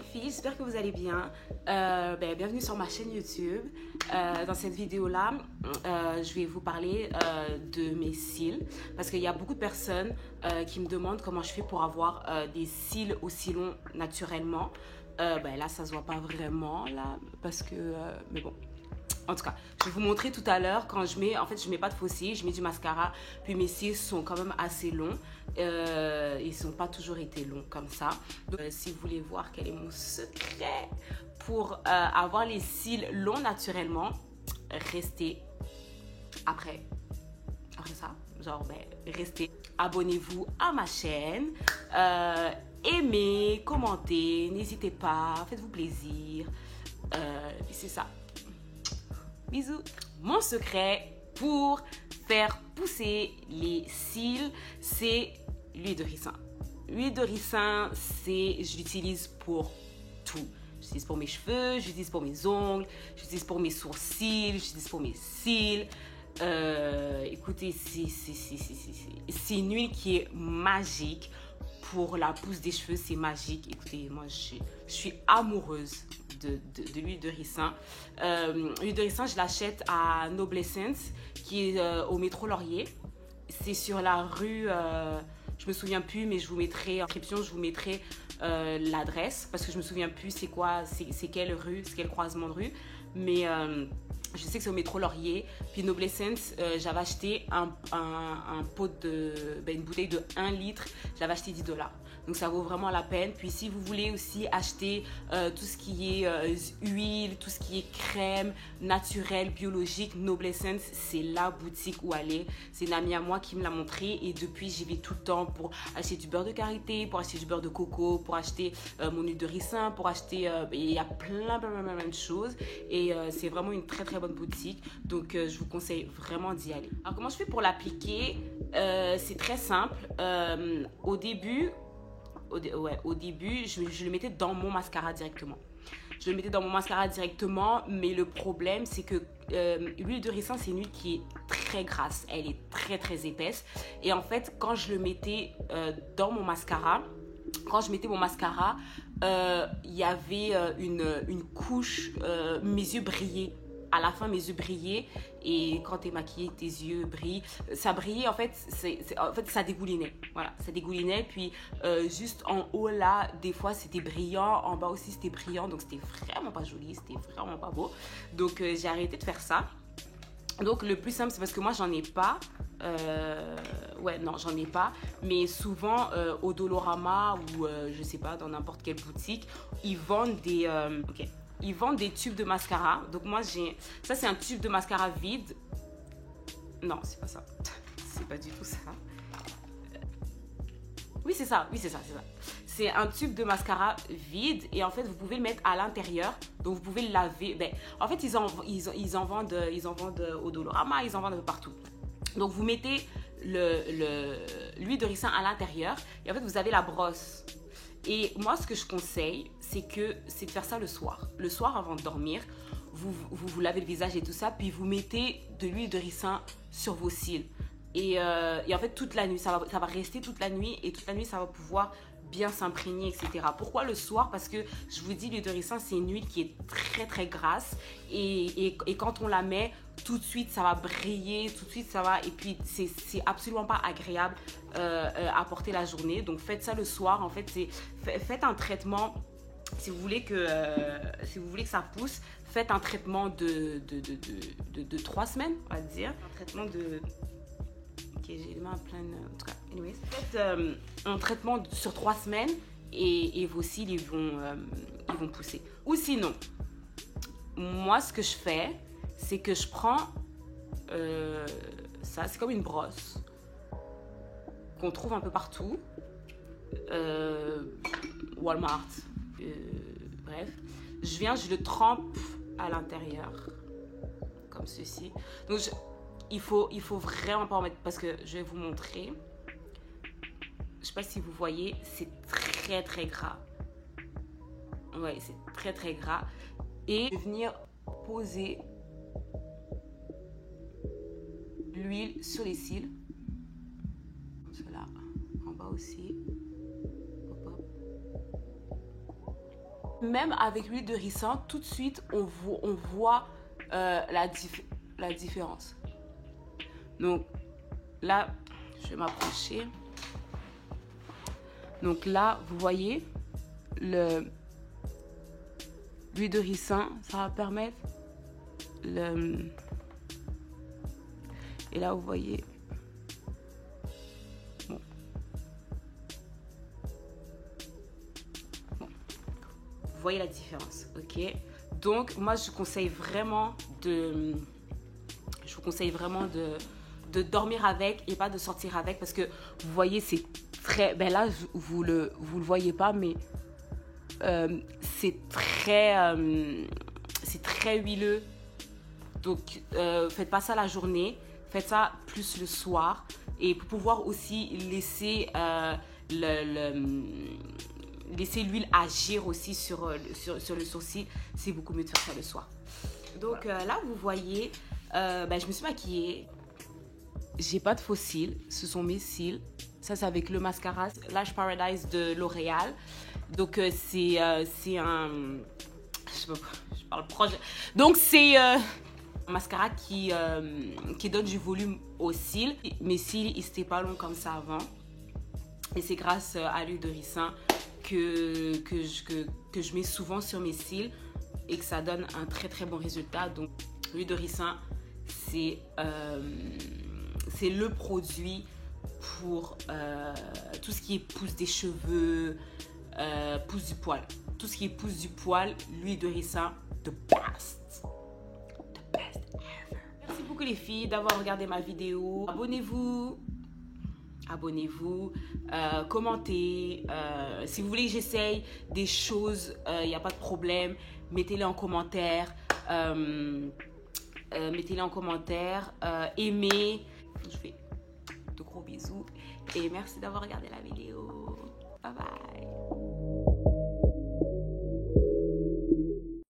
filles, j'espère que vous allez bien. Bienvenue sur ma chaîne YouTube. Dans cette vidéo-là, je vais vous parler de mes cils parce qu'il y a beaucoup de personnes qui me demandent comment je fais pour avoir des cils aussi longs naturellement. Là, ça se voit pas vraiment là parce que, mais bon. En tout cas, je vais vous montrer tout à l'heure quand je mets, en fait, je mets pas de faux cils, je mets du mascara, puis mes cils sont quand même assez longs. Ils n'ont pas toujours été longs comme ça. Donc, si vous voulez voir quel est mon secret pour avoir les cils longs naturellement, restez après ça. Restez. Abonnez-vous à ma chaîne. Aimez, commentez, n'hésitez pas, faites-vous plaisir. C'est ça. Bisous. Mon secret pour faire pousser les cils, c'est l'huile de ricin. L'huile de ricin, je l'utilise pour tout. J'utilise pour mes cheveux, j'utilise pour mes ongles, j'utilise pour mes sourcils, j'utilise pour mes cils. Écoutez, c'est une huile qui est magique. Pour la pousse des cheveux, c'est magique. Écoutez, moi, je suis amoureuse de l'huile de ricin. L'huile de ricin, je l'achète à Noblessence, qui est au métro Laurier. C'est sur la rue, je me souviens plus, mais je vous mettrai en description, je vous mettrai l'adresse, parce que je me souviens plus c'est quelle rue, c'est quel croisement de rue. Mais je sais que c'est au métro Laurier. Puis Noblessence, j'avais acheté un pot une bouteille de 1 litre. Je l'avais acheté $10. Donc ça vaut vraiment la peine. Puis si vous voulez aussi acheter tout ce qui est huile, tout ce qui est crème naturelle, biologique, Noblessence, c'est la boutique où aller. C'est une amie à moi qui me l'a montré. Et depuis, j'y vais tout le temps pour acheter du beurre de karité, pour acheter du beurre de coco, pour acheter mon huile de ricin, pour acheter... il y a plein de choses. Et c'est vraiment une très très bonne boutique. Donc je vous conseille vraiment d'y aller. Alors comment je fais pour l'appliquer? C'est très simple. Au début, je le mettais dans mon mascara directement. Je le mettais dans mon mascara directement, mais le problème, c'est que l'huile de ricin, c'est une huile qui est très grasse. Elle est très, très épaisse. Et en fait, quand je le mettais dans mon mascara, quand je mettais mon mascara, il y avait une couche, mes yeux brillaient. À la fin, mes yeux brillaient et quand t'es maquillée, tes yeux brillent. Ça brillait, en fait, ça dégoulinait. Voilà, ça dégoulinait. Puis, juste en haut, là, des fois, c'était brillant. En bas aussi, c'était brillant. Donc, c'était vraiment pas joli. C'était vraiment pas beau. Donc, j'ai arrêté de faire ça. Donc, le plus simple, c'est parce que moi, j'en ai pas. J'en ai pas. Mais souvent, au Dolorama ou, je sais pas, dans n'importe quelle boutique, ils vendent des... Ils vendent des tubes de mascara. Donc moi, ça, c'est un tube de mascara vide. Non, c'est pas ça. C'est pas du tout ça. Oui, c'est ça. C'est un tube de mascara vide. Et en fait, vous pouvez le mettre à l'intérieur. Donc, vous pouvez le laver. En fait, ils en vendent au Dolorama. Ils en vendent partout. Donc, vous mettez l'huile de ricin à l'intérieur. Et en fait, vous avez la brosse. Et moi, ce que je conseille, c'est de faire ça le soir. Le soir, avant de dormir, vous lavez le visage et tout ça, puis vous mettez de l'huile de ricin sur vos cils. Et en fait, toute la nuit, ça va rester toute la nuit. Et toute la nuit, ça va pouvoir bien s'imprégner, etc. Pourquoi le soir? Parce que, je vous dis, l'huile de ricin, c'est une huile qui est très, très grasse. Et quand on la met, tout de suite, ça va briller. Tout de suite, ça va... Et puis, c'est absolument pas agréable à porter la journée. Donc, faites ça le soir. En fait, faites un traitement... Si vous voulez que ça pousse, faites un traitement de 3 semaines, on va dire. Un traitement de... Ok, j'ai les mains pleines... En tout cas, anyways. Faites un traitement sur 3 semaines et vos cils, ils vont pousser. Ou sinon, moi, ce que je fais, c'est que je prends... ça, c'est comme une brosse qu'on trouve un peu partout. Walmart. Bref, je le trempe à l'intérieur comme ceci. Donc il faut vraiment pas en mettre parce que je vais vous montrer. Je sais pas si vous voyez, c'est très très gras. Ouais, c'est très très gras. Et je vais venir poser l'huile sur les cils. Comme cela, en bas aussi. Hop, hop. Même avec l'huile de ricin, tout de suite, on voit la différence. Donc là, je vais m'approcher. Donc là, vous voyez, l'huile de ricin, ça va permettre et là, vous voyez, bon. Vous voyez la différence, ok? Donc, moi, je vous conseille vraiment de dormir avec et pas de sortir avec, parce que vous voyez, c'est très... Ben là, vous le voyez pas, mais c'est très huileux. Donc, faites pas ça la journée, faites ça plus le soir. Et pour pouvoir aussi laisser l'huile agir aussi sur le sourcil, c'est beaucoup mieux de faire ça le soir. Donc là, vous voyez, je me suis maquillée. J'ai pas de faux cils, ce sont mes cils. Ça, c'est avec le mascara Lash Paradise de L'Oréal. Donc, c'est un... Je parle proche. Donc, c'est un mascara qui donne du volume aux cils. Mes cils, ils n'étaient pas longs comme ça avant. Et c'est grâce à l'huile de ricin que je mets souvent sur mes cils et que ça donne un très très bon résultat. Donc, l'huile de ricin, c'est le produit pour tout ce qui est pousse des cheveux, pousse du poil. Tout ce qui est pousse du poil, l'huile de ricin, the best. The best ever. Merci beaucoup les filles d'avoir regardé ma vidéo. Abonnez-vous. Commentez. Si vous voulez que j'essaye des choses, il n'y a pas de problème. Mettez-les en commentaire. Aimez. Je fais de gros bisous. Et merci d'avoir regardé la vidéo.